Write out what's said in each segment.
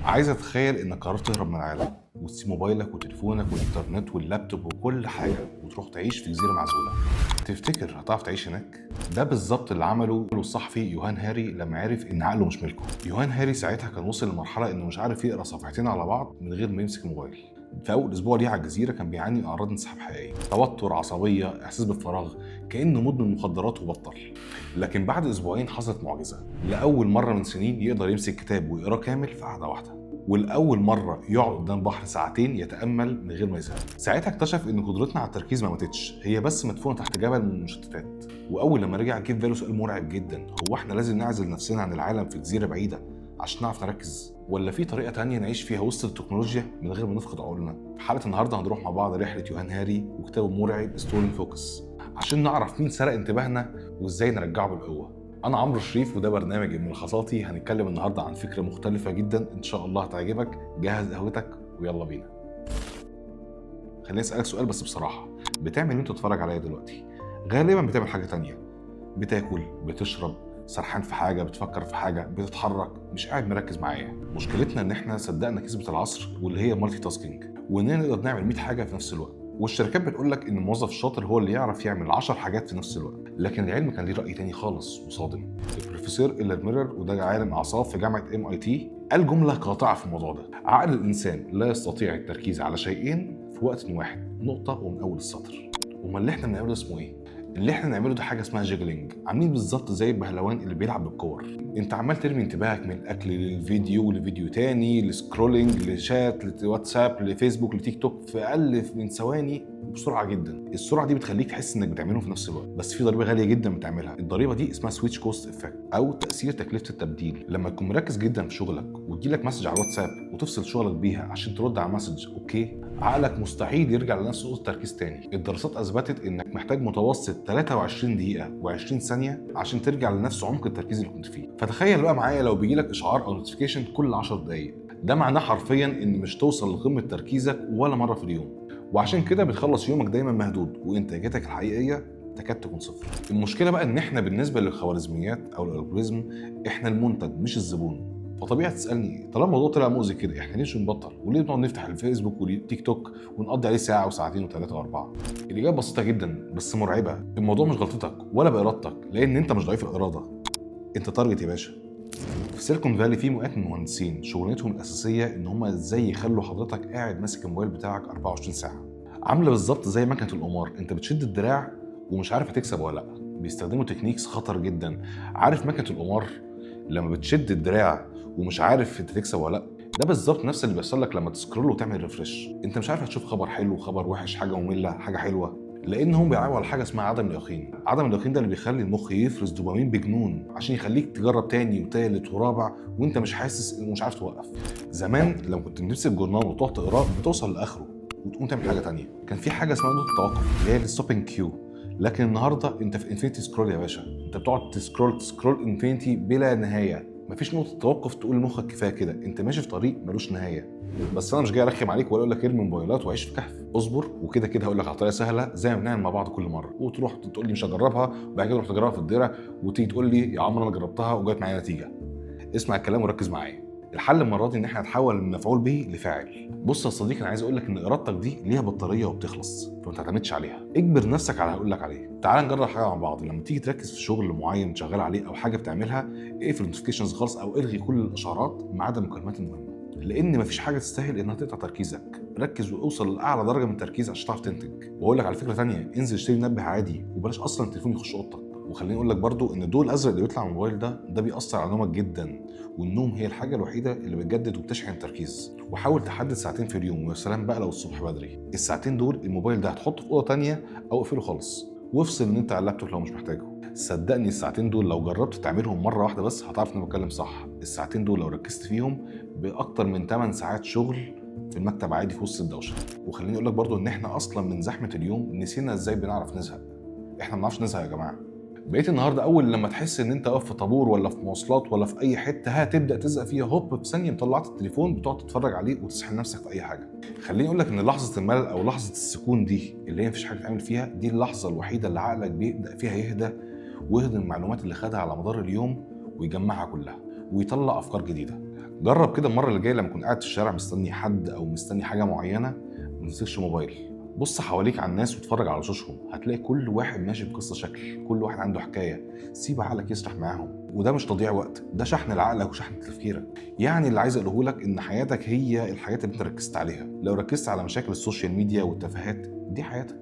عايز اتخيل انك قررت تهرب من العالم وتسيب موبايلك وتليفونك والانترنت واللابتوب وكل حاجه وتروح تعيش في جزيره معزوله. تفتكر هتعرف تعيش هناك؟ ده بالظبط اللي عمله الصحفي يوهان هاري لما عرف ان عقله مش ملكه. يوهان هاري ساعتها كان وصل لمرحله انه مش عارف يقرا صفحتين على بعض من غير ما يمسك الموبايل. في اول اسبوع ليه على الجزيره كان بيعاني من اعراض انسحاب حقيقيه، توتر، عصبيه، احساس بالفراغ، كانه مدمن مخدرات وبطل. لكن بعد اسبوعين حصلت معجزه، لاول مره من سنين يقدر يمسك كتاب ويقراه كامل في قعده واحده، والأول مرة يقعد قدام بحر ساعتين يتأمل من غير ما يزهق. ساعتها اكتشف إن قدرتنا على التركيز ما ماتتش، هي بس مدفونة تحت جبل من المشتتات. وأول لما رجع جه في باله سؤال مرعب جدا، هو إحنا لازم نعزل نفسنا عن العالم في جزيرة بعيدة عشان نعرف نركز؟ ولا في طريقة تانية نعيش فيها وسط التكنولوجيا من غير ما نفقد عقولنا؟ في حلقة النهاردة هنروح مع بعض رحلة يوهان هاري وكتابه المرعب ستولن فوكس عشان نعرف مين سرق انتباهنا وإزاي نرجعه بالقوة. أنا عمرو شريف وده برنامج ملخصاتي. هنتكلم النهارده عن فكرة مختلفة جدا إن شاء الله هتعجبك. جهز قهوتك ويلا بينا. خليني أسألك سؤال بس بصراحة، بتعمل إيه وأنت بتتفرج عليا دلوقتي؟ غالبا بتعمل حاجة تانية، بتاكل، بتشرب، سرحان في حاجة، بتفكر في حاجة، بتتحرك، مش قاعد مركز معايا. مشكلتنا إن إحنا صدقنا كذبة العصر واللي هي مالتي تاسكينج، وإننا نقدر نعمل 100 حاجة في نفس الوقت. والشركات بتقول لك ان الموظف الشاطر هو اللي يعرف يعمل 10 حاجات في نفس الوقت، لكن العلم كان ليه راي تاني خالص وصادم. البروفيسور إيلر ميرر، وده عالم اعصاب في جامعه MIT، قال جمله قاطعه في الموضوع ده: عقل الانسان لا يستطيع التركيز على شيئين في وقت واحد، نقطه ومن اول السطر. امال اللي احنا بنعمله ده اسمه ايه؟ اللي احنا نعمله ده حاجه اسمها جيجلينج، عاملين بالظبط زي البهلوان اللي بيلعب بالكور. انت عمال ترمي انتباهك من الاكل للفيديو لفيديو تاني لسكرولينج لشات لواتساب لفيسبوك لتيك توك في اقل من ثواني وبسرعه جدا. السرعه دي بتخليك تحس انك بتعمله في نفس الوقت، بس في ضريبه غاليه جدا بتعملها. الضريبه دي اسمها سويتش كوست افكت او تاثير تكلفه التبديل. لما تكون مركز جدا في شغلك وتجيلك مسج على الواتساب وتفصل شغلك بيها عشان ترد على مسج اوكي، عقلك مستحيل يرجع لنفس نقطه التركيز تاني. الدراسات اثبتت انك محتاج متوسط 23 دقيقه و20 ثانيه عشان ترجع لنفس عمق التركيز اللي كنت فيه. فتخيل بقى معايا لو بيجيلك اشعار او نوتيفيكيشن كل 10 دقائق، ده معناه حرفيا ان مش توصل لقمه تركيزك ولا مره في اليوم. وعشان كده بتخلص يومك دايما مهدود وانتاجيتك الحقيقيه تكاد تكون صفر. المشكله بقى ان احنا بالنسبه للخوارزميات او الالجوريزم احنا المنتج مش الزبون. فطبيعي تسالني، طالما الموضوع طلع مؤذي كده احنا ليه مش نبطل؟ وليه بنقعد نفتح الفيسبوك والتيك توك ونقضي عليه ساعه وساعتين وثلاثه واربعه؟ الاجابه بسيطه جدا بس مرعبه. الموضوع مش غلطتك ولا بارادتك، لان انت مش ضعيف الاراده، انت تارجت يا باشا. في سيليكون فالي في مئات من المهندسين شغلتهم الاساسيه ان هم ازاي يخلوا حضرتك قاعد ماسك الموبايل بتاعك 24 ساعه. عامله بالظبط زي مكنه القمار، انت بتشد الدراع ومش عارف هتكسب ولا لا. بيستخدموا تكنيكس خطر جدا. عارف مكنه القمار لما بتشد الدراع ومش عارف انت تكسب ولا لا؟ ده بالظبط نفس اللي بيحصل لك لما تسكرول وتعمل ريفرش. انت مش عارف هتشوف خبر حلو، خبر وحش، حاجه ممله، حاجه حلوه، لان هم بيلعبوا على حاجه اسمها عدم اليقين. عدم اليقين ده اللي بيخلي المخ يفرز دوبامين بجنون عشان يخليك تجرب تاني وتالت ورابع وانت مش حاسس ومش عارف توقف. زمان لما كنت بتمسك جورنال وتقعد تقراه بتوصل لاخره وتقوم تعمل حاجه تانية، كان في حاجه اسمها نقطه التوقف اللي هي الستوبنج كيو. لكن النهارده انت في انفينيتي سكرول يا باشا، انت بتقعد تسكرول انفينيتي بلا نهايه. مفيش نقطه توقف تقول لمخك كفايه كده، انت ماشي في طريق ملوش نهايه. بس انا مش جاي ارخم عليك ولا اقول لك ارمي موبايلات وعيش في كهف. اصبر، وكده كده هقول لك على طريقه سهله زي ما بنعمل مع بعض كل مره، وتروح تقول لي مش هجربها وبعد كده تروح تجربها في الديره وتيجي تقول لي يا عمرو انا جربتها وجات معايا نتيجه. اسمع الكلام وركز معايا. الحل المره دي ان احنا نتحول من مفعول به لفاعل. بص يا صديقي، انا عايز اقول لك ان ارادتك دي ليها بطاريه وبتخلص، فما تعتمدش عليها. اجبر نفسك على اللي هقول لك عليه. تعال نجرب حاجه مع بعض. لما تيجي تركز في شغل معين شغال عليه او حاجه بتعملها، اقفل النوتيفيكيشنز خالص او الغي كل الاشعارات ما عدا المكالمات المهمه، لان مفيش حاجه تستاهل انها تقطع تركيزك. ركز واوصل لاعلى درجه من التركيز عشان تعرف تنتج. واقول لك على فكره ثانيه، انزل اشتري منبه عادي وبلاش اصلا التليفون يخش اوضتك. وخليني اقول لك برضو ان الضوء الازرق اللي بيطلع من الموبايل ده بيأثر على نومك جدا، والنوم هي الحاجه الوحيده اللي بتجدد وبتشحن التركيز. وحاول تحدد ساعتين في اليوم، ويا سلام بقى لو الصبح بدري. الساعتين دول الموبايل ده هتحطه في اوضه ثانيه او اقفله خالص، وافصل النت على اللابتوب لو مش محتاجه. صدقني الساعتين دول لو جربت تعملهم مره واحده بس هتعرف اني بتكلم صح. الساعتين دول لو ركزت فيهم باكتر من 8 ساعات شغل في المكتب عادي في وسط الدوشه. وخليني اقول لك برضو ان احنا اصلا من زحمه اليوم نسينا ازاي بنعرف نزهق. احنا ما بنعرفش نزهق يا جماعه. بقيت النهارده اول لما تحس ان انت واقف في طابور ولا في مواصلات ولا في اي حته هتبدا تزهق فيها، هوب في ثانيه طلعت التليفون بتقعد تتفرج عليه وتسحل نفسك في اي حاجه. خليني اقول لك ان لحظه الملل او لحظه السكون دي اللي هي مفيش حاجه تعمل فيها، دي اللحظه الوحيده اللي عقلك بيبدا فيها يهدى ويهضم المعلومات اللي خدها على مدار اليوم ويجمعها كلها ويطلع افكار جديده. جرب كده المره اللي جايه لما تكون قاعد في الشارع مستني حد او مستني حاجه معينه ما تمسكش موبايل. بص حواليك على الناس واتفرج على وشوشهم، هتلاقي كل واحد ماشي بقصه شكل، كل واحد عنده حكايه. سيب عقلك يسرح معاهم، وده مش تضييع وقت، ده شحن لعقلك وشحن تفكيرك. يعني اللي عايز اقوله لك ان حياتك هي الحاجات اللي انت ركزت عليها. لو ركزت على مشاكل السوشيال ميديا والتفاهات دي حياتك،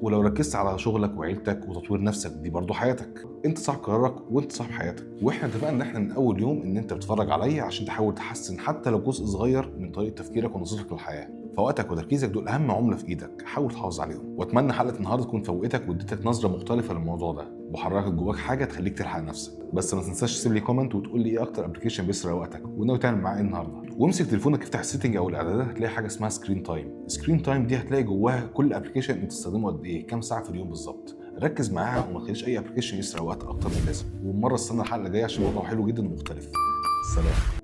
ولو ركزت على شغلك وعيلتك وتطوير نفسك دي برضو حياتك. انت صاحب قرارك وانت صاحب حياتك. واحنا اتفقنا ان احنا من اول يوم ان انت بتتفرج عليا عشان تحاول تحسن حتى لو جزء صغير من طريقه تفكيرك ونظرتك للحياه. فوقتك وتركيزك دول اهم عمله في ايدك، حاول تحافظ عليهم. واتمنى حلقه النهارده تكون فوقتك واديتك نظره مختلفه للموضوع ده وحركت جواك حاجه تخليك تلحق نفسك. بس ما تنساش تسيب لي كومنت وتقول لي ايه اكتر ابلكيشن بيسرق وقتك وناوي تعمل معاه ايه النهارده. وامسك تليفونك افتح السيتنج او الاعدادات، هتلاقي حاجه اسمها سكرين تايم. سكرين تايم دي هتلاقي جواها كل ابلكيشن انت بتستخدمه قد ايه، كام ساعه في اليوم بالظبط. ركز معاها وما تخليش اي ابلكيشن يسرق وقت اكتر من اللازم. والمره استنى الحلقه الجايه عشان الموضوع حلو جدا ومختلف. سلام.